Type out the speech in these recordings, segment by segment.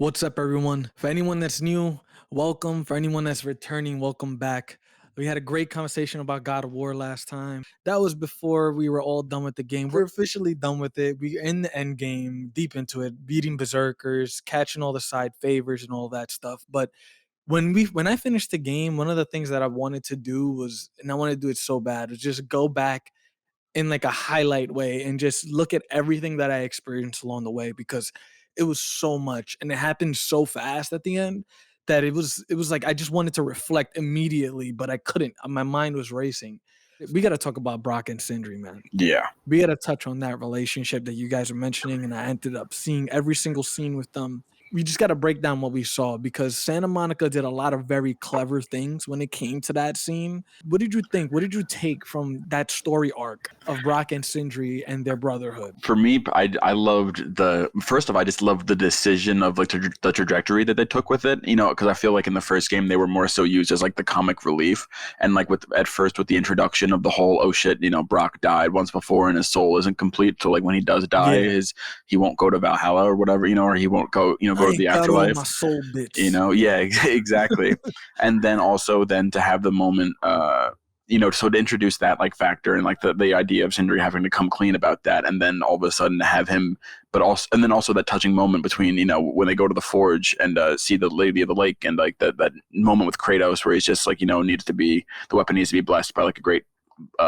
What's up, everyone? For anyone that's new, welcome. For anyone that's returning, welcome back. We had a great conversation about God of War last time. That was before we were all done with the game. We're officially done with it. We're in the end game, deep into it, beating berserkers, catching all the side favors and all that stuff. But when I finished the game, one of the things that I wanted to do was, and I wanted to do it so bad, was just go back in like a highlight way and just look at everything that I experienced along the way because it was so much and it happened so fast at the end that it was like I just wanted to reflect immediately, but I couldn't. My mind was racing. We got to talk about Brok and Sindri, man. Yeah. We got to touch on that relationship that you guys are mentioning, and I ended up seeing every single scene with them. We just got to break down what we saw because Santa Monica did a lot of very clever things when it came to that scene. What did you think? What did you take from that story arc of Brok and Sindri and their brotherhood? For me, I loved I just loved the decision of like the trajectory that they took with it, because I feel like in the first game they were more so used as like the comic relief, and like with the introduction of the whole, oh shit, Brok died once before and his soul isn't complete, so like when he does die, he won't go to Valhalla or whatever, or he won't go go to the afterlife. My soul bits. Yeah, exactly. And then also to have the moment, so to introduce that like factor and like the idea of Sindri having to come clean about that, and then all of a sudden to have him, and then also that touching moment between when they go to the forge and see the Lady of the Lake, and like that moment with Kratos where he's just like the weapon needs to be blessed by like a great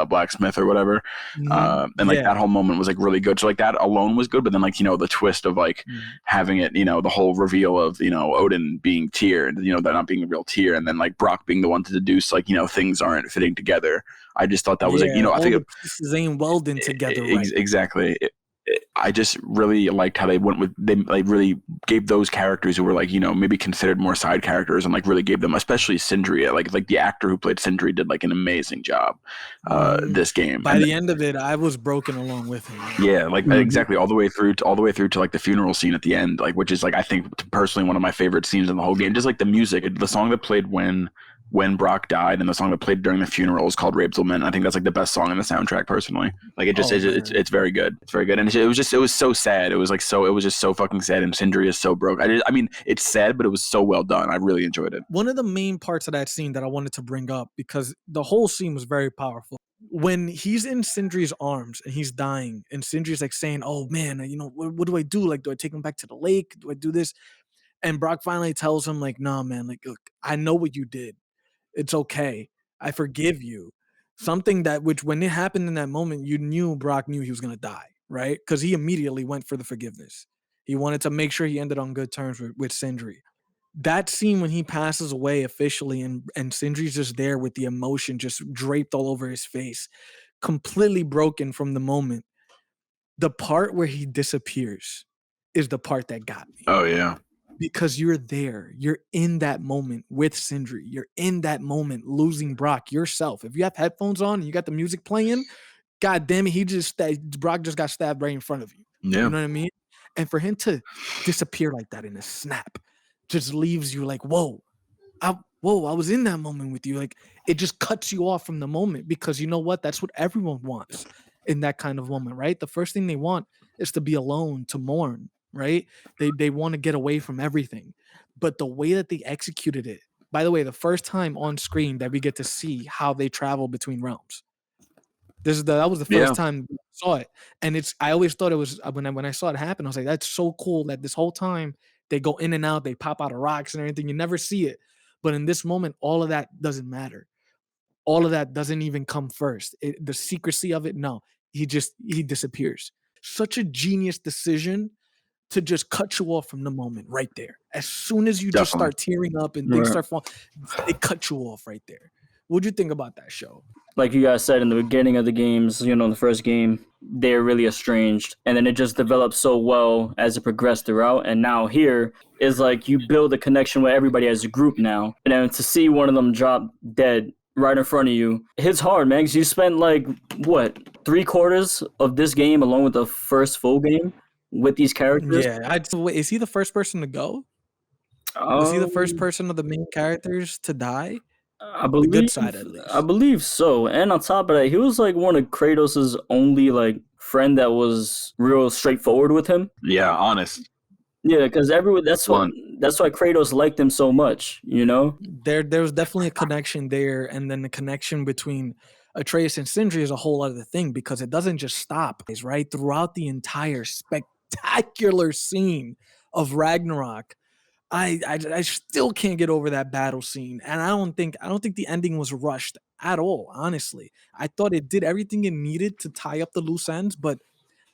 blacksmith or whatever, and like that whole moment was like really good. So like that alone was good, but then like the twist of like having it, the whole reveal of Odin being Tyr, that not being a real Tyr, and then like Brok being the one to deduce like things aren't fitting together. I just thought that was like I think the pieces ain't welding together right. Exactly. I just really liked how they like really gave those characters who were like maybe considered more side characters, and like really gave them, especially Sindri, like the actor who played Sindri did like an amazing job this game. By the end of it, I was broken along with him. Yeah, like exactly all the way through to like the funeral scene at the end, like which is like I think personally one of my favorite scenes in the whole game. Just like the music, the song that played when Brok died, and the song that played during the funeral is called Rebselman. I think that's like the best song in the soundtrack personally. Like it just it's very good. It's very good. And it was so sad. It was just so fucking sad, and Sindri is so broke. I mean it's sad, but it was so well done. I really enjoyed it. One of the main parts of that scene that I wanted to bring up, because the whole scene was very powerful, when he's in Sindri's arms and he's dying, and Sindri's like saying, oh man, what do I do? Like, do I take him back to the lake? Do I do this? And Brok finally tells him like, nah, man, like, look, I know what you did. It's okay. I forgive you. Something that which when it happened in that moment, Brok knew he was going to die, right? Because he immediately went for the forgiveness. He wanted to make sure he ended on good terms with Sindri. That scene when he passes away officially, and Sindri's just there with the emotion just draped all over his face, completely broken from the moment. The part where he disappears is the part that got me. Oh yeah. Because you're there, you're in that moment with Sindri, you're in that moment losing Brok yourself. If you have headphones on and you got the music playing, god damn it, Brok just got stabbed right in front of you. Yeah. You know what I mean? And for him to disappear like that in a snap just leaves you like, whoa, I was in that moment with you. Like it just cuts you off from the moment, because you know what? That's what everyone wants in that kind of moment, right? The first thing they want is to be alone, to mourn. Right? They want to get away from everything. But the way that they executed it, by the way, the first time on screen that we get to see how they travel between realms. That was the first time I saw it. And I always thought it was when I saw it happen, I was like, that's so cool that this whole time they go in and out, they pop out of rocks and everything. You never see it. But in this moment, all of that doesn't matter. All of that doesn't even come first. The secrecy of it, no. He disappears. Such a genius decision to just cut you off from the moment right there. As soon as you just start tearing up and things start falling, they cut you off right there. What'd you think about that show? Like you guys said in the beginning of the games, in the first game, they're really estranged. And then it just developed so well as it progressed throughout. And now here is like you build a connection with everybody as a group now. And then to see one of them drop dead right in front of you, it's hard, man, because you spent like, 3/4 of this game along with the first full game with these characters. Yeah, is he the first person to go? Was he the first person of the main characters to die? I believe, the good side at least. I believe so. And on top of that, he was like one of Kratos' only like friend that was real straightforward with him. Yeah, honest. Yeah, because everyone. Blunt. That's why Kratos liked him so much. You know. There's definitely a connection there, and then the connection between Atreus and Sindri is a whole other thing because it doesn't just stop, right? Throughout the entire spectacular scene of Ragnarok, I still can't get over that battle scene, and I don't think the ending was rushed at all. Honestly, I thought it did everything it needed to tie up the loose ends, but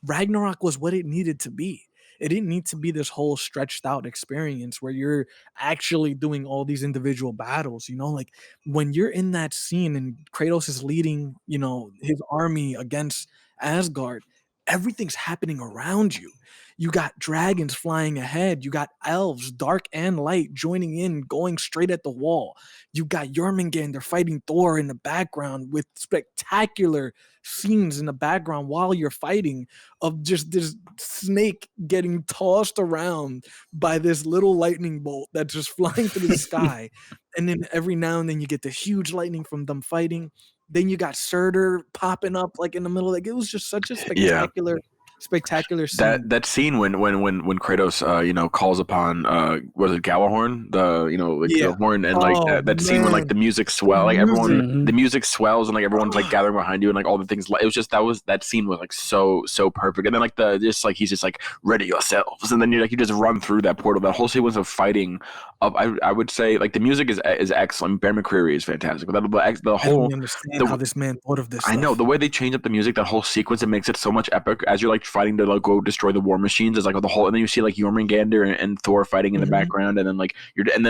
Ragnarok was what it needed to be. It didn't need to be this whole stretched out experience where you're actually doing all these individual battles, like when you're in that scene and Kratos is leading, his army against Asgard, everything's happening around you. You got dragons flying ahead, you got elves, dark and light, joining in, going straight at the wall. You got Jormungandr fighting Thor in the background with spectacular scenes in the background while you're fighting of just this snake getting tossed around by this little lightning bolt that's just flying through the sky. And then every now and then you get the huge lightning from them fighting. Then you got Surtur popping up like in the middle. Like it was just such a Yeah. spectacular scene. That scene when Kratos calls upon was it Galahorn, Yeah. the horn, and like Oh, that scene when like the man. music swell, like Music. the music swells and like everyone's like gathering behind you and like all the things, it was just that scene was like so perfect. And then like he's just like ready yourselves, and then you just run through that portal. That whole sequence of fighting, I would say like the music is excellent. Bear McCreary is fantastic, but the I don't whole even understand how this man thought of this I know stuff. the way they change up the music, that whole sequence, it makes it so much epic as you're like fighting to like go destroy the war machines. It's like the whole, and then you see like Jormungandr and Thor fighting in the Mhm. background, and then like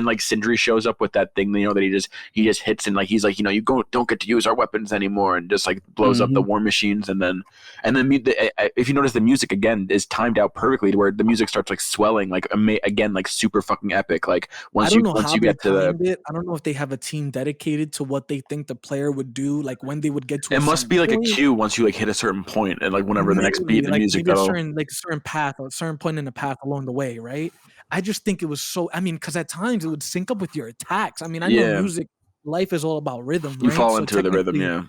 like Sindri shows up with that thing, that he just hits, and like he's like, don't get to use our weapons anymore, and just like blows up the war machines, and then if you notice, the music again is timed out perfectly to where the music starts like swelling, like again, like super fucking epic. Like I don't know once how you they get to the timed it. I don't know if they have a team dedicated to what they think the player would do, like when they would get to it a must certain be like a point. cue once you like hit a certain point, and like whenever the next beat, Maybe, the like music maybe a that'll certain path or a certain point in the path along the way, right? I just think it was so. I mean, because at times it would sync up with your attacks. I mean, I know yeah, music, life is all about rhythm, you right? fall So into the rhythm, technically,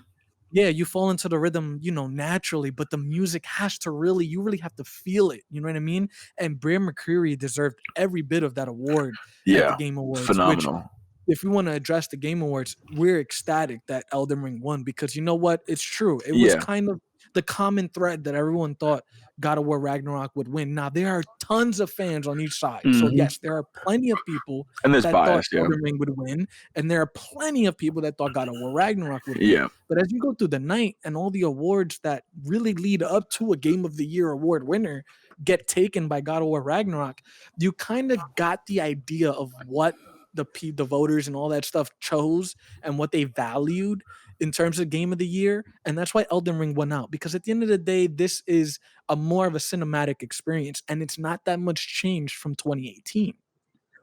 yeah. yeah, you fall into the rhythm, naturally, but the music has to you really have to feel it. You know what I mean? And Bray McCreary deserved every bit of that award at the Yeah, Game Awards, which phenomenal. if we want to address the Game Awards, we're ecstatic that Elden Ring won because you know what? It's true. It was Yeah, kind of the common thread that everyone thought God of War Ragnarok would win. Now, there are tons of fans on each side. So, Mm-hmm. yes, there are plenty of people and there's that thought bias, yeah, Elden Ring would win, and there are plenty of people that thought God of War Ragnarok would win. yeah, But as you go through the night and all the awards that really lead up to a Game of the Year award winner get taken by God of War Ragnarok, you kind of got the idea of what the voters and all that stuff chose and what they valued in terms of game of the year, and that's why Elden Ring won out, because at the end of the day this is a more of a cinematic experience and it's not that much changed from 2018.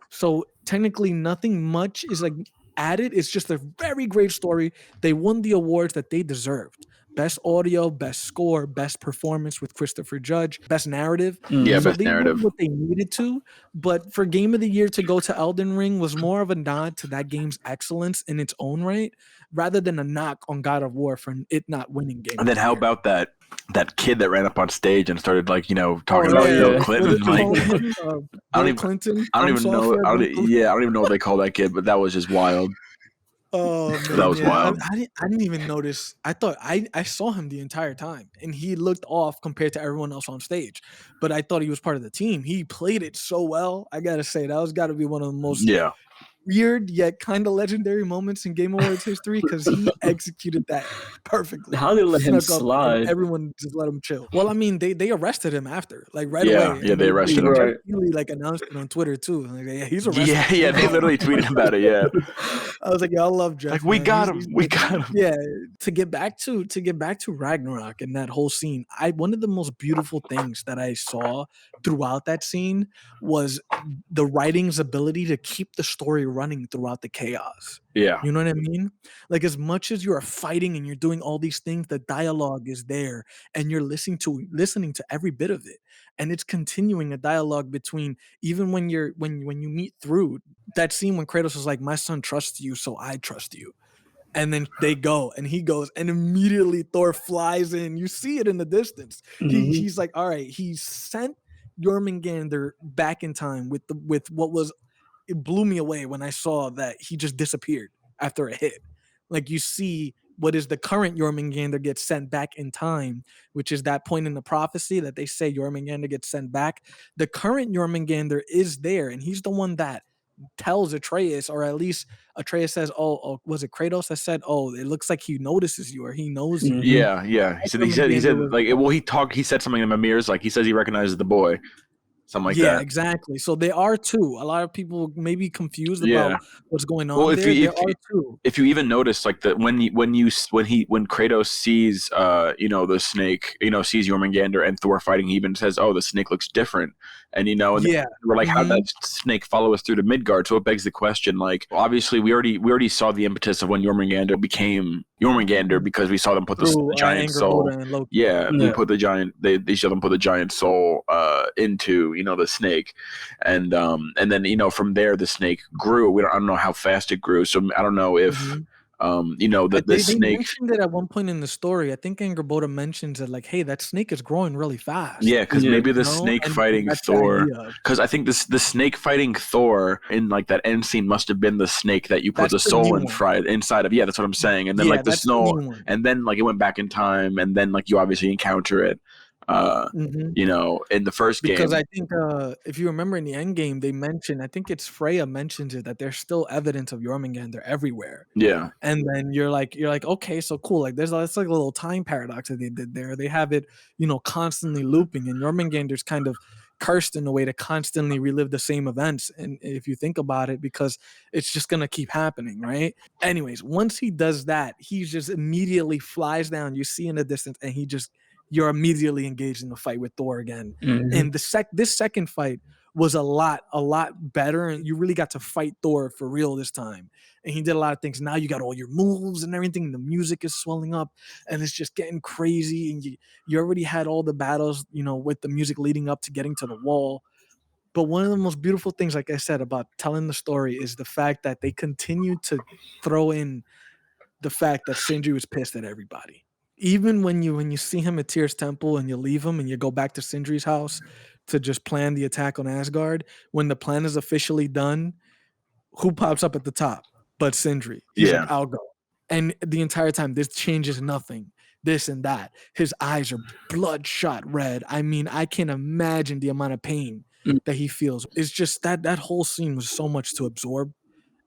So technically nothing much is like added. It's just a very great story. They won the awards that they deserved. Best audio, best score, best performance with Christopher Judge, best narrative. yeah. So Mm-hmm. Best they won narrative. what they needed to, but for game of the year to go to Elden Ring was more of a nod to that game's excellence in its own right, rather than a knock on God of War for it not winning game And of then the how year. about that kid that ran up on stage and started like talking Oh about yeah, Bill yeah. what Clinton? did they Like call him? I don't Bill even Clinton I don't from even know. software. Bill Clinton. I don't even know what they call that kid, but that was just wild. Oh That man, was yeah. wild. I didn't even notice. I thought I saw him the entire time, and he looked off compared to everyone else on stage. But I thought he was part of the team. He played it so well. I gotta say that was got to be one of the most Yeah, weird yet kind of legendary moments in Game Awards history because he executed that perfectly. How they let him Snuck up and slide? everyone just let him chill. Well, I mean, they arrested him after, like right yeah, away, yeah. and They they arrested him. Right. really like announced it on Twitter too. Like, yeah, he's Yeah, arrested. yeah. We're They going. literally tweeted about it. Yeah, I was like, yeah, I love like Jeff, we man. got He's him. We good. got him. Yeah. To get back to Ragnarok and that whole scene, one of the most beautiful things that I saw throughout that scene was the writing's ability to keep the story running throughout the chaos. Yeah, You know what I mean? Like as much as you are fighting and you're doing all these things, the dialogue is there and you're listening to every bit of it. And it's continuing a dialogue between even when you meet through that scene when Kratos is like, my son trusts you, so I trust you. And then they go and he goes and immediately Thor flies in. You see it in the distance. Mm-hmm. He's like, all right, he sent Jormungandr back in time with what was, it blew me away when I saw that he just disappeared after a hit. Like you see what is the current Jormungandr gets sent back in time, which is that point in the prophecy that they say Jormungandr gets sent back. The current Jormungandr is there, and he's the one that tells Atreus, or at least Atreus says, "Oh, was it Kratos that said, oh, it looks like he notices you or he knows you." Yeah, yeah. He That said Jormungandr was, like well he said something in Mimir's like he says he recognizes the boy. Something like yeah, that. exactly. So there are two. A lot of people may be confused Yeah. about what's going Well, on there. There are two. if you even notice like that when Kratos sees the snake, sees Jormungandr and Thor fighting, he even says, "Oh, the snake looks different," and and Yeah. we're like, how did Mhm. that snake follow us through to Midgard? So it begs the question, like, obviously we already saw the impetus of when Jormungandr became Jormungandr because we saw them put the Through giant soul. Angrboda and Loki. Yeah, Yeah. we put the giant. They show them put the giant soul into the snake, and then from there the snake grew. I don't know how fast it grew, so I don't know if the They snake. mentioned it at one point in the story. I think Angrboda mentions it, like, hey, that snake is growing really fast. Yeah, because Yeah. maybe the You know? snake And fighting that's the Thor. idea. Because I think the snake fighting Thor in like that end scene must have been the snake that you put That's the the new soul one. inside of. Yeah, that's what I'm saying. And then Yeah, like the that's the snow, new one. and then like it went back in time, and then like you obviously encounter it. Mhm. In the first Because game. I think if you remember in the end game, they mentioned, I think it's Freya mentions it, that there's still evidence of Jormungandr everywhere. Yeah, And then you're like, okay, so cool. Like it's like a little time paradox that they did there. They have it, constantly looping, and Jormungandr's kind of cursed in a way to constantly relive the same events. And if you think about it, because it's just gonna keep happening, right? Anyways, once he does that, he just immediately flies down. You see in the distance, and you're immediately engaged in the fight with Thor again. Mhm. And this second fight was a lot better, and you really got to fight Thor for real this time. And he did a lot of things. Now you got all your moves and everything. The music is swelling up, and it's just getting crazy. And you already had all the battles, with the music leading up to getting to the wall. But one of the most beautiful things, like I said, about telling the story is the fact that they continue to throw in the fact that Sindri was pissed at everybody. Even when you see him at Tyr's temple and you leave him and you go back to Sindri's house to just plan the attack on Asgard, when the plan is officially done, who pops up at the top but Sindri? He's like, yeah, I'll go. And the entire time, this changes nothing. This and that. His eyes are bloodshot red. I mean, I can imagine the amount of pain Mm. that he feels. It's just that whole scene was so much to absorb,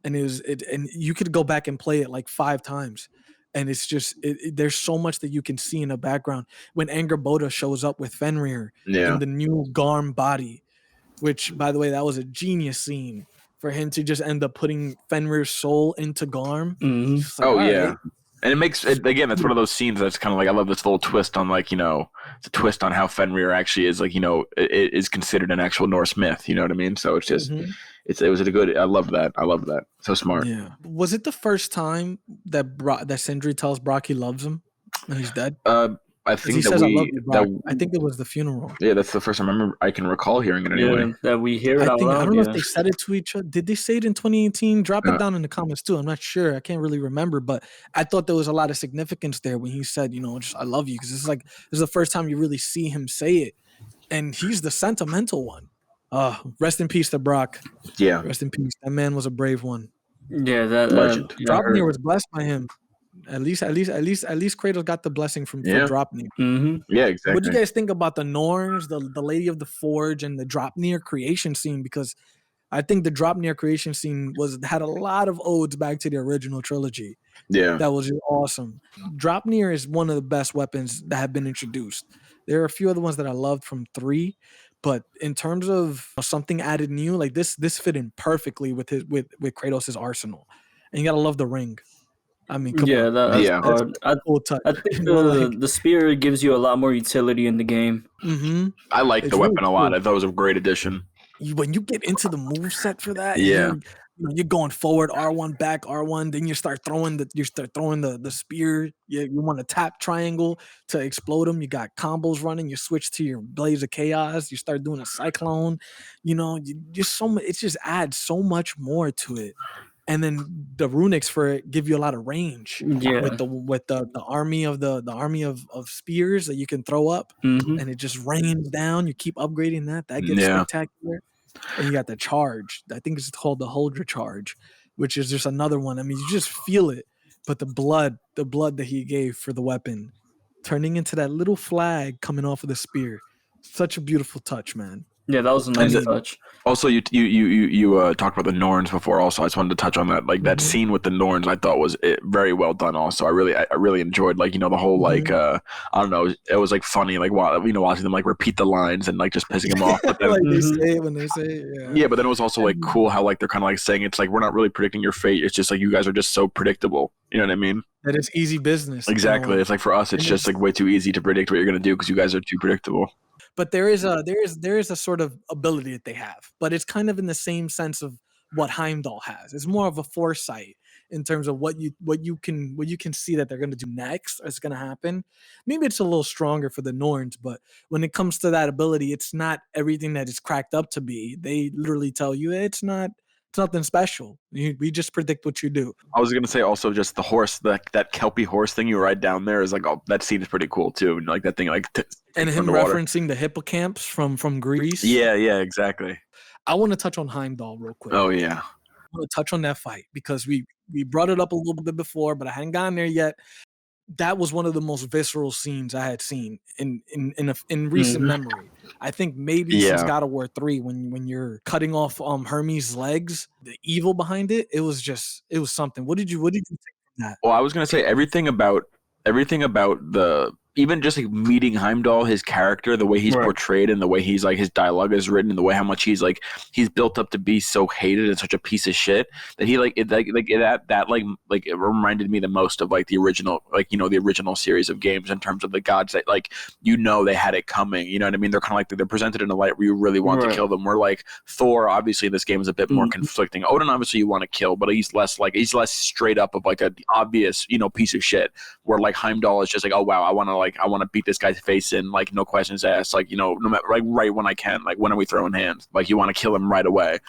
and and you could go back and play it like 5 times, and it's just there's so much that you can see in the background when Angrboda shows up with Fenrir yeah. in the new Garm body, which, by the way, that was a genius scene for him to just end up putting Fenrir's soul into Garm. Mhm. Just like, Oh all yeah. right. And it makes it, again. That's one of those scenes that's kind of like I love this little twist on like it's a twist on how Fenrir actually is like it is considered an actual Norse myth. You know what I mean? So it's just Mhm. it was a good. I love that. I love that. So smart. Yeah. Was it the first time that Sindri tells Brok he loves him when he's dead? I Because he think that says, "I love we you, that Brok." I think it was the funeral. yeah, that's the first time I can recall hearing it anyway. Yeah, that we hear it I out think I loud. don't know Yeah. if they said it to each other. Did they say it in 2018? Drop it Uh, down in the comments too. I'm not sure. I can't really remember, but I thought there was a lot of significance there when he said, just "I love you," because this is the first time you really see him say it, and he's the sentimental one. Rest in peace to Brok. Yeah, Rest in peace. That man was a brave one. Yeah, that legend. yeah, Dropnir was blessed by him. At least Kratos got the blessing for Yeah, Dropnir. Mhm. yeah, What do exactly. you guys think about the Norns, the Lady of the Forge, and the Dropnir creation scene? Because I think the Dropnir creation scene had a lot of odes back to the original trilogy. Yeah, That was just awesome. Dropnir is one of the best weapons that have been introduced. There are a few other ones that I loved from 3, but in terms of something added new, like this fit in perfectly with Kratos' arsenal. And you gotta love the ring. I mean, come Yeah, on. that's yeah. That's hard. a cool touch. I think Like, the spear gives you a lot more utility in the game. I like It's the really weapon a lot. cool. I thought it was a great addition. When you get into the move set for that, and Yeah, you're going forward, R1 back, R1, then you start throwing the spear. You want to tap triangle to explode them. You got combos running. You switch to your Blaze of Chaos. You start doing a cyclone. Just so much. It just adds so much more to it. and then the runics for it give you a lot of range Yeah. with the army of the army of spears that you can throw up, Mhm. and it just rains down. You keep upgrading that gets Yeah. spectacular. And you got the charge. I think it's called the Huldra charge, which is just another one. I mean, you just feel it, but the blood that he gave for the weapon, turning into that little flag coming off of the spear, such a beautiful touch, man. Yeah, that was a nice And touch. Also, you talked about the Norns before. Also, I just wanted to touch on that. Like that scene with the Norns, I thought was very well done. Also, I really enjoyed like the whole like I don't know, it was like funny like watching them like repeat the lines and like just pissing them off. But then, Like they say it when they say it, yeah, but then it was also like cool how like they're kind of like saying it's like we're not really predicting your fate. It's just like you guys are just so predictable. You know what I mean? that it's easy business. Exactly. Like, It's like for us, it's just like way too easy to predict what you're gonna do because you guys are too predictable. but there is a sort of ability that they have, but it's kind of in the same sense of what Heimdall has. It's more of a foresight in terms of what you can see that they're going to do next or it's going to happen. Maybe it's a little stronger for the Norns, but when it comes to that ability, it's not everything that it's cracked up to be. They literally tell you it's nothing special. We just predict what you do. I was gonna say also just the horse, that kelpie horse thing you ride down there is like that scene is pretty cool too. Like that thing like And him underwater. referencing the hippocamps from Greece. Yeah, exactly. I want to touch on Heimdall real quick. Oh yeah. I want to touch on that fight because we brought it up a little bit before, but I hadn't gotten there yet. That was one of the most visceral scenes I had seen in recent memory. I think maybe since God of War 3, when you're cutting off Hermes' legs, the evil behind it, it was something. What did you think from that? Well, I was gonna say everything about the even just like meeting Heimdall, his character, the way he's portrayed and the way he's like his dialogue is written and the way how much he's built up to be so hated and such a piece of shit that he it reminded me the most of like the original the original series of games in terms of the gods that they had it coming. You know what I mean? They're kind of like they're presented in a light where you really want to kill them. Where like Thor, obviously this game is a bit more conflicting. Odin, obviously you want to kill, but he's less straight up of like an obvious piece of shit. Where like Heimdall is just like, oh wow, I want to beat this guy's face in, like no questions asked, like no matter, like right when I can, like when are we throwing hands, like you want to kill him right away.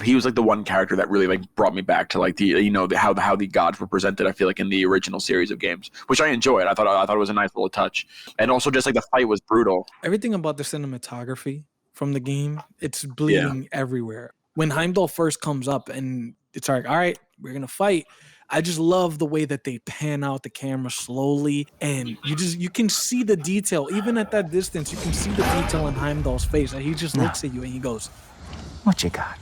He was like the one character that really like brought me back to like the how the gods were presented. I feel like in the original series of games, which I enjoyed. I thought it was a nice little touch, and also just like the fight was brutal. Everything about the cinematography from the game, it's bleeding everywhere. When Heimdall first comes up and it's like, all right, we're gonna fight. I just love the way that they pan out the camera slowly, and you can see the detail. Even at that distance, you can see the detail in Heimdall's face. And he just looks at you and he goes, "What you got?"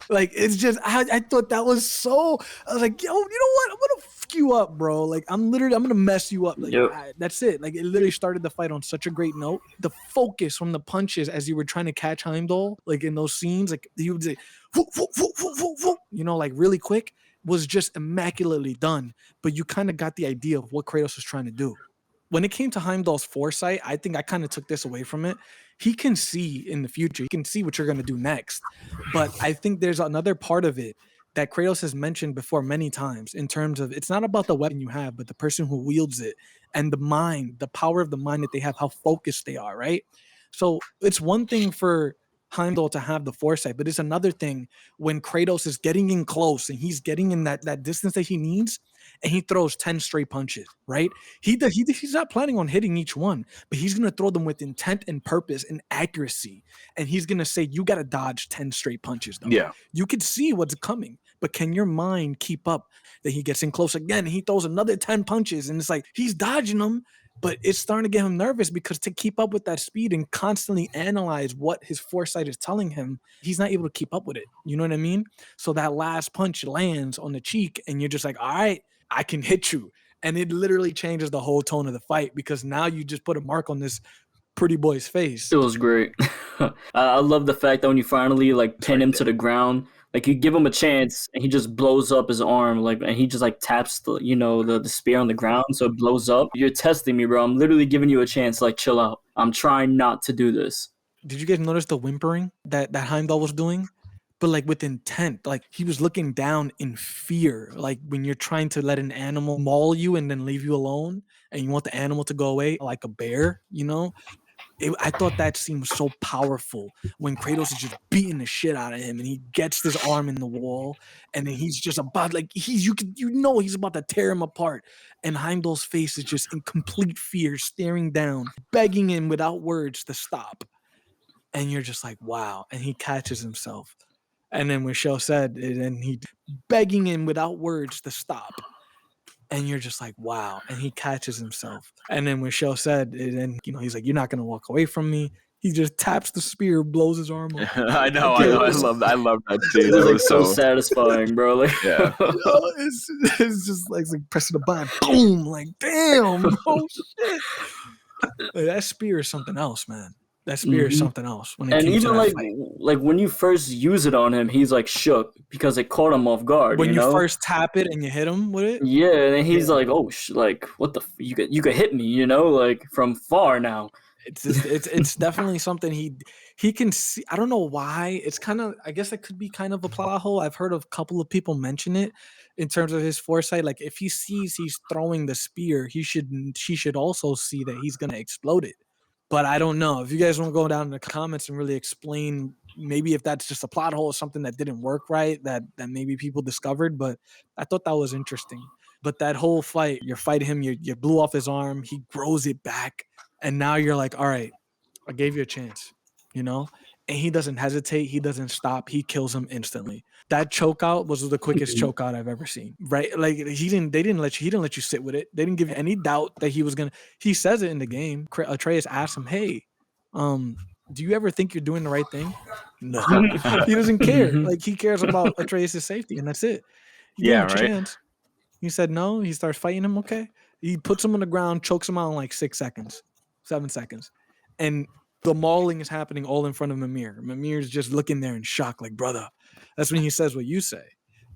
Like, it's just, I thought that was so, I was like, yo, you know what? I'm going to fuck you up, bro. Like, I'm going to mess you up. Like, that's it. Like, it literally started the fight on such a great note. The focus from the punches as you were trying to catch Heimdall, like in those scenes, like he would say, whoop, whoop, whoop, whoop, whoop, whoop, like really quick, was just immaculately done. But you kind of got the idea of what Kratos was trying to do. When it came to Heimdall's foresight, I think I kind of took this away from it. He can see in the future. He can see what you're going to do next. But I think there's another part of it that Kratos has mentioned before many times in terms of it's not about the weapon you have, but the person who wields it and the mind, the power of the mind that they have, how focused they are, right? So it's one thing for Heimdall to have the foresight, but it's another thing when Kratos is getting in close and he's getting in that distance that he needs, and he throws 10 straight punches, right? He's not planning on hitting each one, but he's going to throw them with intent and purpose and accuracy. And he's going to say, you got to dodge 10 straight punches, though. Yeah. You could see what's coming, but can your mind keep up? That he gets in close again, and he throws another 10 punches, and it's like he's dodging them, but it's starting to get him nervous because to keep up with that speed and constantly analyze what his foresight is telling him, he's not able to keep up with it. You know what I mean? So that last punch lands on the cheek, and you're just like, all right, I can hit you. And it literally changes the whole tone of the fight because now you just put a mark on this pretty boy's face. It was great. I love the fact that when you finally like pin him to the ground, like you give him a chance and he just blows up his arm, like, and he just like taps the spear on the ground so it blows up. You're testing me, bro. I'm literally giving you a chance. Like, chill out. I'm trying not to do this. Did you guys notice the whimpering that Heimdall was doing? But like with intent, like he was looking down in fear. Like when you're trying to let an animal maul you and then leave you alone and you want the animal to go away, like a bear, I thought that scene was so powerful when Kratos is just beating the shit out of him and he gets this arm in the wall and then he's just about like he's he's about to tear him apart and Heimdall's face is just in complete fear staring down begging him without words to stop and you're just like wow and he catches himself and then when Shell said and he begging him without words to stop and you're just like, wow. And he catches himself. And then when Shell said, and he's like, you're not gonna walk away from me. He just taps the spear, blows his arm off. I know. I love that scene. It was like so satisfying, bro. Like, yeah. It's just like pressing the button, boom, like damn, oh shit. Like, that spear is something else, man. That spear is something else. When it and came even to that like fight. like when you first use it on him, he's like shook because it caught him off guard. When you know? first tap it and you hit him with it, yeah, and then he's like, "Oh, like what the? You could hit me, like from far now." It's just, it's definitely something he can see. I don't know why. It's kind of I guess it could be kind of a plot hole. I've heard of a couple of people mention it in terms of his foresight. Like if he sees he's throwing the spear, he should also see that he's gonna explode it. But I don't know. If you guys want to go down in the comments and really explain maybe if that's just a plot hole or something that didn't work right, that maybe people discovered. But I thought that was interesting. But that whole fight, you're fighting him, you blew off his arm, he grows it back, and now you're like, all right, I gave you a chance, And he doesn't hesitate, he doesn't stop, he kills him instantly. That choke out was the quickest choke out I've ever seen. Right? Like he didn't let you sit with it. They didn't give you any doubt that he was gonna. He says it in the game. Atreus asks him, "Hey, do you ever think you're doing the right thing?" No, he doesn't care. Like he cares about Atreus' safety, and that's it. He gave him a chance. He said no. He starts fighting him. Okay, he puts him on the ground, chokes him out in like 6 seconds, 7 seconds, and the mauling is happening all in front of Mimir. Mimir's just looking there in shock, like, brother. That's when he says what you say.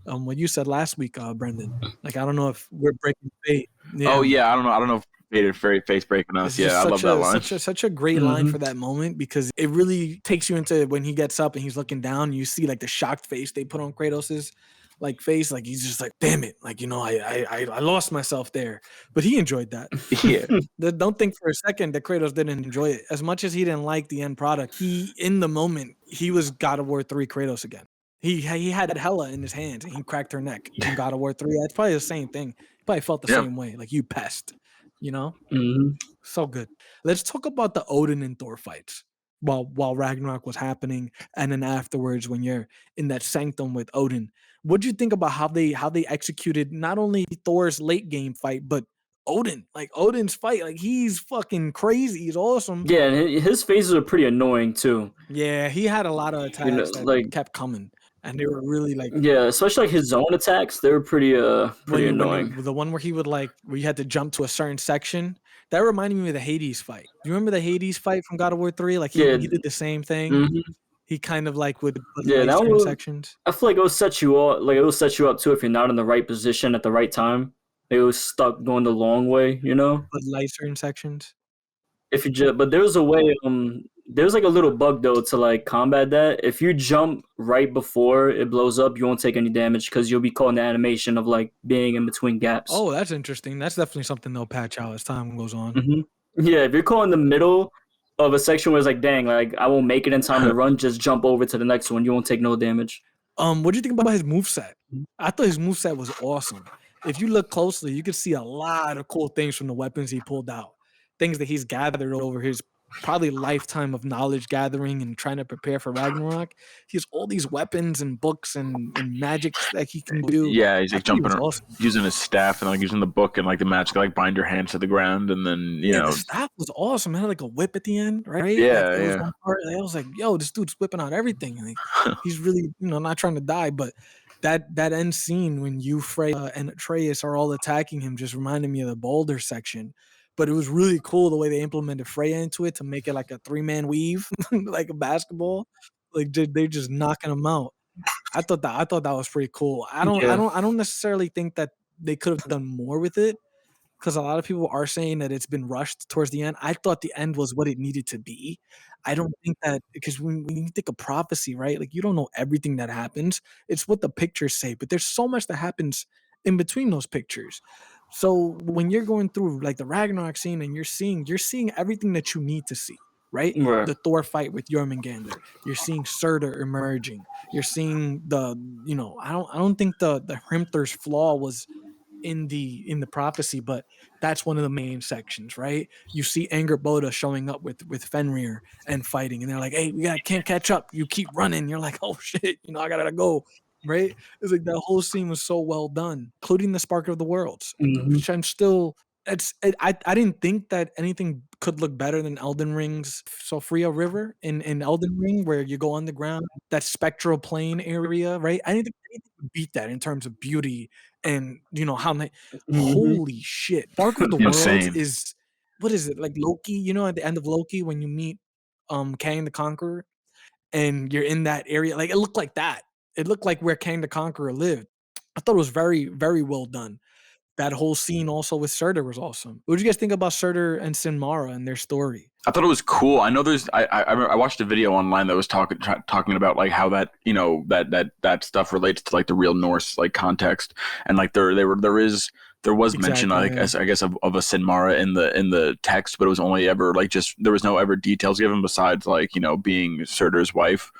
What you said last week, Brendan. Like, I don't know if we're breaking fate. Yeah. Oh, yeah. I don't know if fate is very face breaking us. Yeah, I love that line. Such a great line for that moment because it really takes you into when he gets up and he's looking down. You see, like, the shocked face they put on Kratos's like face, like he's just like, damn it, like I lost myself there, but he enjoyed that. Yeah. Don't think for a second that Kratos didn't enjoy it as much as he didn't like the end product. He in the moment he was God of War 3 Kratos again. He had Hela in his hands and he cracked her neck in God of War 3. That's probably the same thing. He probably felt the same way, like you pest, So good. Let's talk about the Odin and Thor fights while Ragnarok was happening, and then afterwards when you're in that sanctum with Odin. What do you think about how they executed not only Thor's late game fight, but Odin? Like Odin's fight, like he's fucking crazy. He's awesome. Yeah, and his phases are pretty annoying too. Yeah, he had a lot of attacks that kept coming, and they were really like especially like his zone attacks. They were pretty annoying. The one where he would where you had to jump to a certain section. That reminded me of the Hades fight. Do you remember the Hades fight from God of War 3? Like he did the same thing. Mm-hmm. He kind of like would certain sections. I feel like it will set you up. Like it will set you up too if you're not in the right position at the right time. It was stuck going the long way, But light certain sections. But there's a way. There's like a little bug though to like combat that. If you jump right before it blows up, you won't take any damage because you'll be caught in the animation of like being in between gaps. Oh, that's interesting. That's definitely something they'll patch out as time goes on. Mm-hmm. Yeah, if you're caught in the middle of a section where it's like, dang, like I won't make it in time to run, just jump over to the next one. You won't take no damage. What do you think about his moveset? I thought his moveset was awesome. If you look closely, you can see a lot of cool things from the weapons he pulled out. Things that he's gathered over his probably lifetime of knowledge gathering and trying to prepare for Ragnarok. He has all these weapons and books and magics that he can do. Yeah, he's like jumping around, using his staff and like using the book and like the magic like bind your hands to the ground and then the staff was awesome. It had like a whip at the end, right? Yeah, I was like, yo, this dude's whipping out everything. Like, he's really not trying to die, but that end scene when you Freya and Atreus are all attacking him just reminded me of the boulder section. But it was really cool the way they implemented Freya into it to make it like a 3-man weave, like a basketball. Like they're just knocking him out. I thought that was pretty cool. I don't necessarily think that they could have done more with it because a lot of people are saying that it's been rushed towards the end. I thought the end was what it needed to be. I don't think that because when you think of prophecy, right? Like you don't know everything that happens. It's what the pictures say, but there's so much that happens in between those pictures. So when you're going through like the Ragnarok scene and you're seeing everything that you need to see. right? Right. The Thor fight with Jormungandr. You're seeing Surtur emerging. You're seeing I don't think the Hrimthur's flaw was in the prophecy, but that's one of the main sections, right? You see Angerboda showing up with Fenrir and fighting, and they're like, "Hey, can't catch up. You keep running." You're like, "Oh shit, I gotta go." Right? It's like that whole scene was so well done, including the Spark of the Worlds, Hmm. which I'm still. I didn't think that anything could look better than Elden Ring's Sophria River in Elden Ring, where you go underground, that spectral plane area, right? I didn't think anything could beat that in terms of beauty and how Hmm. holy shit. Spark of the Worlds Insane. is what is it? Like Loki, at the end of Loki when you meet Kang the Conqueror and you're in that area. Like it looked like that. It looked like where Kang the Conqueror lived. I thought it was very, very well done. That whole scene also with Surtur was awesome. What did you guys think about Surtur and Sinmara and their story? I thought it was cool. I know there's. I watched a video online that was talking about like how that that stuff relates to like the real Norse like context, and like there was mention Exactly. like Yeah. I guess of a Sinmara in the text, but it was only ever like just there was no ever details given besides like being Surtur's wife.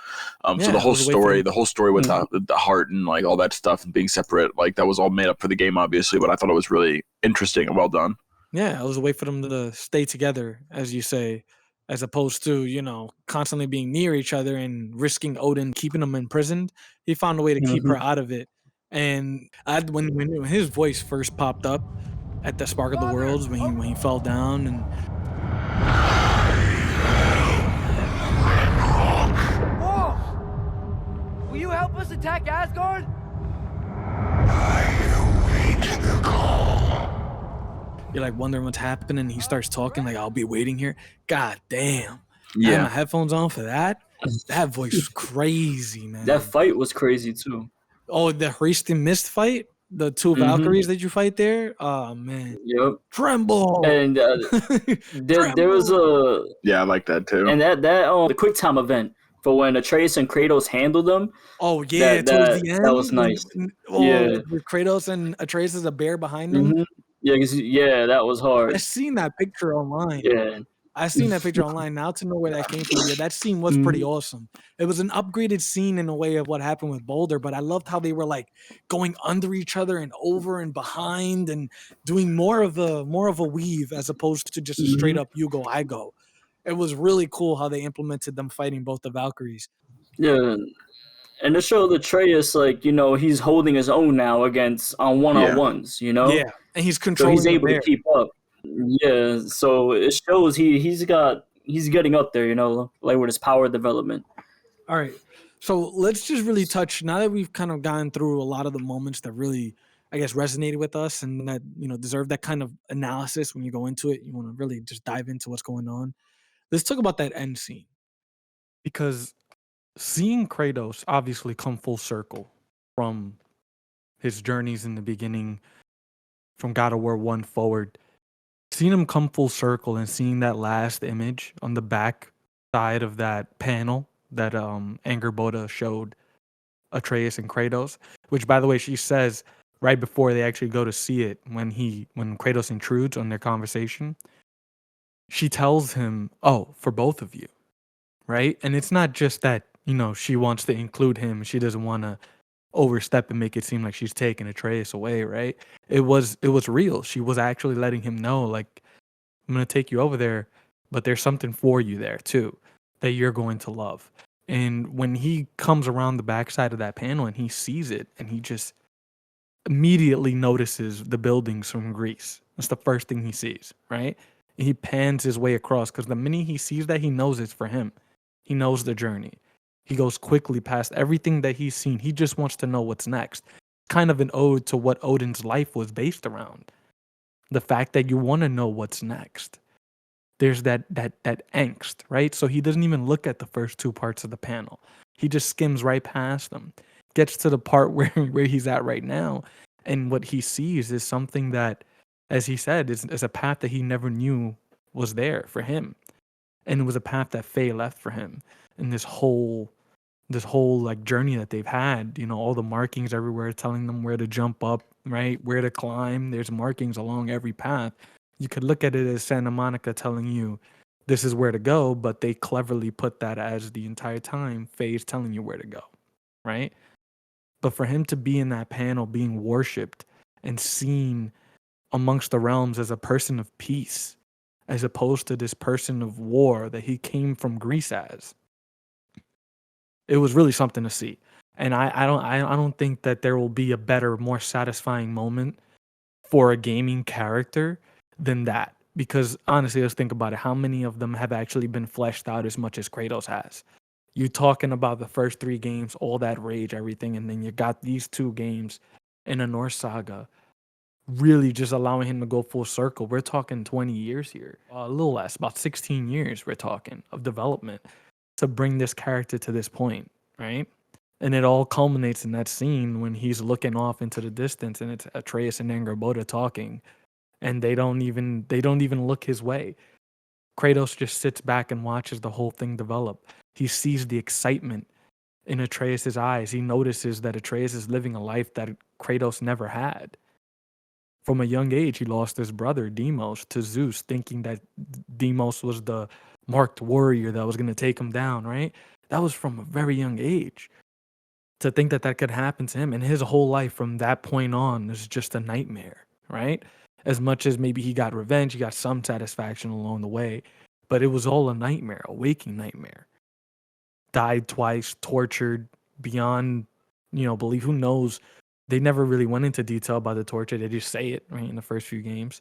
So Yeah, it was a way for them. the whole story with the heart and like all that stuff and being separate, like that was all made up for the game, obviously. But I thought it was really interesting and well done. Yeah, it was a way for them to stay together, as you say, as opposed to, constantly being near each other and risking Odin keeping them imprisoned. He found a way to keep her Hmm. out of it. And when his voice first popped up at the Spark of the Worlds, when he fell down, and Will you help us attack Asgard? you're like wondering what's happening, and he starts talking like, "I'll be waiting here." God damn. I had my Yeah. headphones on for that. That voice was crazy, That man. fight was crazy too. Oh, the Hristo Mist fight, the two Hmm. Valkyries that you fight there. Oh man, Yep. tremble, And there was tremble. a Yeah, I like that too. and that the quick time event for when Atreus and Kratos handled them. Oh yeah, That towards that the that was end nice. Yeah. with Kratos and Atreus as a bear behind them. Hmm. Yeah. Yeah. That was I hard. seen that picture online. Yeah. I seen that picture online. Now to know where that came from. Yeah, that scene was pretty Hmm. awesome. It was an upgraded scene in a way of what happened with Boulder, but I loved how they were like going under each other and over and behind and doing more of a weave as opposed to just a straight Hmm. up you go, I go. It was really cool how they implemented them fighting both the Valkyries. Yeah. And to show the Atreus, like he's holding his own now against on one on Yeah. ones. Yeah, and he's So he's controlling the able to bear. keep up. Yeah, so it shows he's getting up there, like with his power development. All right. So let's just really touch now that we've kind of gone through a lot of the moments that really, I guess, resonated with us and that, deserve that kind of analysis when you go into it. You want to really just dive into what's going on. Let's talk about that end scene because seeing Kratos obviously come full circle from his journeys in the beginning, from God of War 1 forward, seeing him come full circle and seeing that last image on the back side of that panel that Angerboda showed Atreus and Kratos, which by the way she says right before they actually go to see it when Kratos intrudes on their conversation, she tells him, "Oh, for both of you." Right? And it's not just that, she wants to include him, she doesn't want to overstep and make it seem like she's taking Atreus away, right? It was real. She was actually letting him know like I'm going to take you over there, but there's something for you there too that you're going to love. And when he comes around the backside of that panel and he sees it and he just immediately notices the buildings from Greece. That's the first thing he sees, right? And he pans his way across because the minute he sees that, he knows it's for him. He knows the journey. He goes quickly past everything that he's seen. He just wants to know what's next. Kind of an ode to what Odin's life was based around. The fact that you want to know what's next. There's that angst, right? So he doesn't even look at the first two parts of the panel. He just skims right past them, gets to the part where he's at right now, and what he sees is something that, as he said, is a path that he never knew was there for him, and it was a path that Faye left for him, and this whole like journey that they've had. All the markings everywhere telling them where to jump up, right, where to climb. There's markings along every path. You could look at it as Santa Monica telling you this is where to go, but they cleverly put that as the entire time Faye's telling you where to go, right? But for him to be in that panel being worshipped and seen amongst the realms as a person of peace, as opposed to this person of war that he came from Greece as, it was really something to see. And I don't think that there will be a better, more satisfying moment for a gaming character than that. Because honestly, let's think about it. How many of them have actually been fleshed out as much as Kratos has? You talking about the first 3 games, all that rage, everything, and then you got these 2 games in a Norse saga, really just allowing him to go full circle. We're talking 20 years here, a little less, about 16 years. We're talking of development to bring this character to this point, right? And it all culminates in that scene when he's looking off into the distance, and it's Atreus and Angrboda talking, and they don't even look his way. Kratos just sits back and watches the whole thing develop. He sees the excitement in Atreus's eyes. He notices that Atreus is living a life that Kratos never had. From a young age, he lost his brother Deimos to Zeus, thinking that Deimos was the marked warrior that was going to take him down, right? That was from a very young age. To think that that could happen to him, and his whole life from that point on is just a nightmare, right? As much as maybe he got revenge, he got some satisfaction along the way, but it was all a nightmare, a waking nightmare. Died twice, tortured beyond, belief. Who knows? They never really went into detail about the torture. They just say it right in the first few games.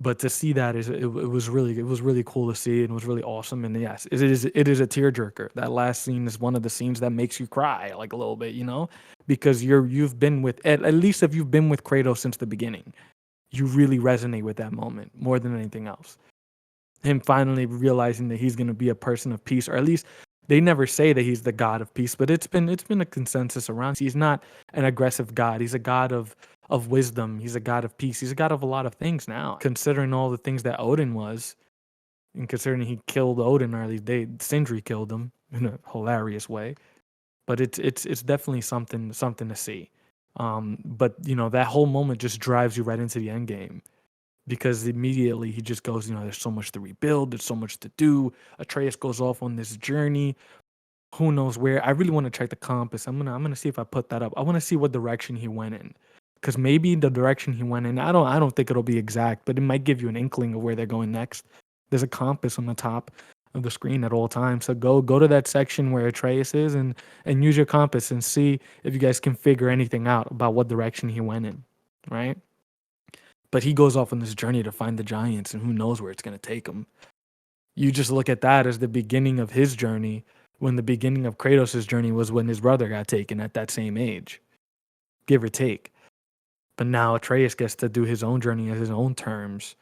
But to see that it was really cool to see, and it was really awesome. And yes, it is a tearjerker. That last scene is one of the scenes that makes you cry like a little bit, because you've been with, at least if you've been with Kratos since the beginning, you really resonate with that moment more than anything else. Him finally realizing that he's going to be a person of peace, or at least they never say that he's the god of peace, but it's been a consensus around. He's not an aggressive god. He's a god of wisdom. He's a god of peace. He's a god of a lot of things now. Considering all the things that Odin was, and considering he killed Odin, or at least Sindri killed him in a hilarious way. But it's definitely something to see. But that whole moment just drives you right into the end game. Because immediately he just goes, there's so much to rebuild, there's so much to do. Atreus goes off on this journey. Who knows where? I really want to check the compass. I'm gonna see if I put that up. I want to see what direction he went in. Because maybe the direction he went in, I don't think it'll be exact, but it might give you an inkling of where they're going next. There's a compass on the top of the screen at all times. So go to that section where Atreus is and use your compass and see if you guys can figure anything out about what direction he went in, right? But he goes off on this journey to find the giants, and who knows where it's going to take him. You just look at that as the beginning of his journey, when the beginning of Kratos' journey was when his brother got taken at that same age, give or take. But now Atreus gets to do his own journey at his own terms.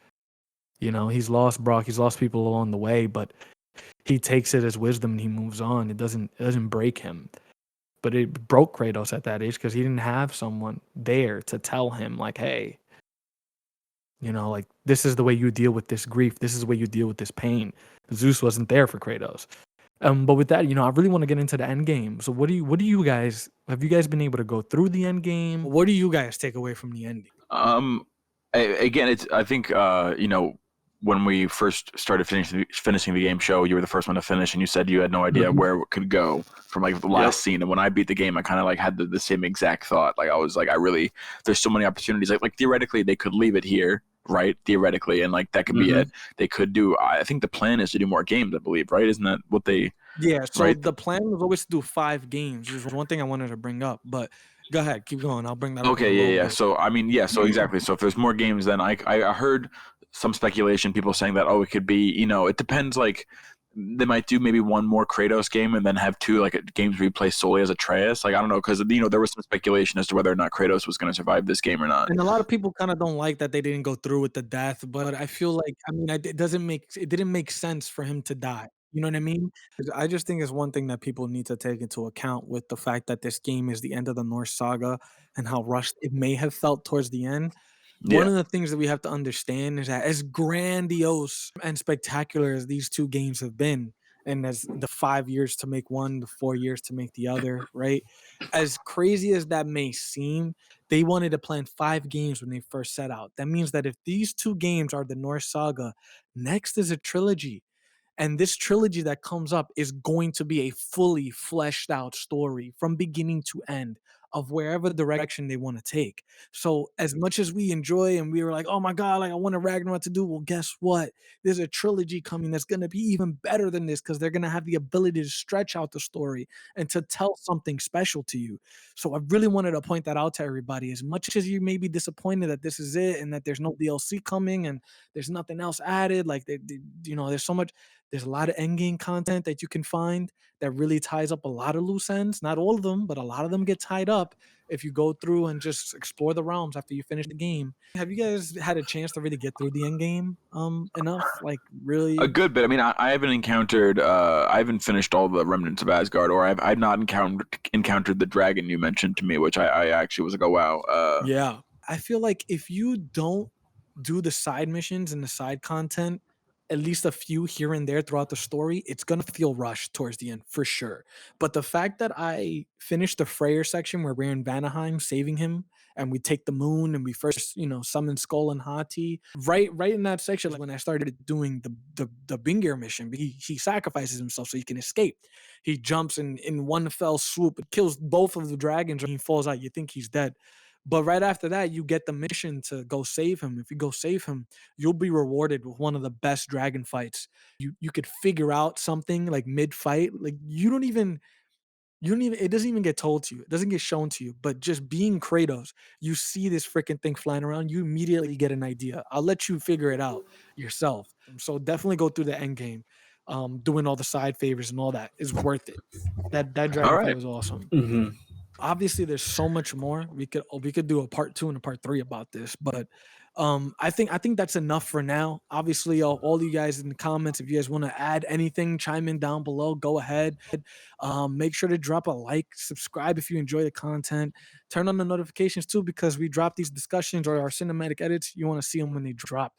He's lost Brok, he's lost people along the way, but he takes it as wisdom and he moves on. It doesn't break him. But it broke Kratos at that age because he didn't have someone there to tell him, like, hey, this is the way you deal with this grief. This is the way you deal with this pain. Zeus wasn't there for Kratos. But with that, I really want to get into the end game. So have you guys been able to go through the end game? What do you guys take away from the ending? Again, I think when we first started finishing the game show, you were the first one to finish, and you said you had no idea where it could go from the last scene. And when I beat the game, I kind of had the same exact thought. I was there's so many opportunities. Like theoretically, they could leave it here, right? Theoretically, and that could be it. They could do. I think the plan is to do more games. I believe, right? Isn't that what they? Yeah. So right? the plan was always to do 5 games. This is one thing I wanted to bring up, but go ahead, keep going. I'll bring that up. Okay, yeah. So so exactly. So if there's more games, then I heard some speculation, people saying that it could be, it depends. They might do maybe one more Kratos game and then have 2 games where you play solely as Atreus. I don't know, because there was some speculation as to whether or not Kratos was going to survive this game or not. And a lot of people kind of don't like that they didn't go through with the death, but I feel like it didn't make sense for him to die. You know what I mean? 'Cause I just think it's one thing that people need to take into account with the fact that this game is the end of the Norse saga and how rushed it may have felt towards the end. One Yeah. of the things that we have to understand is that as grandiose and spectacular as these 2 games have been, and as the 5 years to make one, the 4 years to make the other, right? As crazy as that may seem, they wanted to plan 5 games when they first set out. That means that if these 2 games are the Norse saga, next is a trilogy. And this trilogy that comes up is going to be a fully fleshed out story from beginning to end of wherever direction they want to take. So as much as we enjoy and we were like, oh my God, like I want a Ragnarok to do, well, guess what? There's a trilogy coming that's going to be even better than this because they're going to have the ability to stretch out the story and to tell something special to you. So I really wanted to point that out to everybody. As much as you may be disappointed that this is it and that there's no DLC coming and there's nothing else added, like there's so much. There's a lot of endgame content that you can find that really ties up a lot of loose ends. Not all of them, but a lot of them get tied up if you go through and just explore the realms after you finish the game. Have you guys had a chance to really get through the end game enough? Like A really? good bit. I mean, I haven't encountered, I haven't finished all the remnants of Asgard, or I've not encountered the dragon you mentioned to me, which I actually was like, oh wow. Yeah. I feel like if you don't do the side missions and the side content, at least a few here and there throughout the story, it's gonna feel rushed towards the end for sure. But the fact that I finished the Freyr section where we're in Vanaheim saving him and we take the moon and we first, summon Skull and Hati, right in that section, like when I started doing the Bingir mission, he sacrifices himself so he can escape. He jumps in one fell swoop, it kills both of the dragons, and he falls out. You think he's dead. But right after that, you get the mission to go save him. If you go save him, you'll be rewarded with one of the best dragon fights. You could figure out something like mid-fight. Like you don't even it doesn't even get told to you. It doesn't get shown to you. But just being Kratos, you see this freaking thing flying around, you immediately get an idea. I'll let you figure it out yourself. So definitely go through the end game. Doing all the side favors and all that is worth it. That All dragon fight right. was awesome. Mm-hmm. Obviously there's so much more. We could do a part 2 and a part 3 about this, but I think that's enough for now. Obviously, all you guys in the comments, if you guys want to add anything, chime in down below, go ahead. Make sure to drop a like, subscribe if you enjoy the content, turn on the notifications too, because we drop these discussions or our cinematic edits, you want to see them when they drop.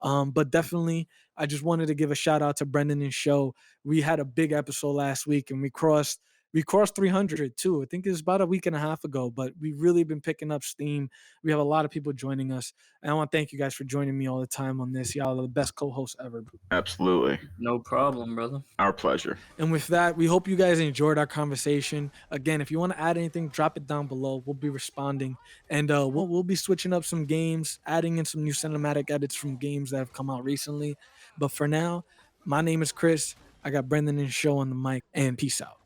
But definitely, I just wanted to give a shout out to Brendan and Show. We had a big episode last week and we crossed 300 too. I think it was about a week and a half ago, but we've really been picking up steam. We have a lot of people joining us. And I want to thank you guys for joining me all the time on this. Y'all are the best co-hosts ever. Absolutely. No problem, brother. Our pleasure. And with that, we hope you guys enjoyed our conversation. Again, if you want to add anything, drop it down below. We'll be responding. And we'll be switching up some games, adding in some new cinematic edits from games that have come out recently. But for now, my name is Chris. I got Brendan and Show on the mic, and peace out.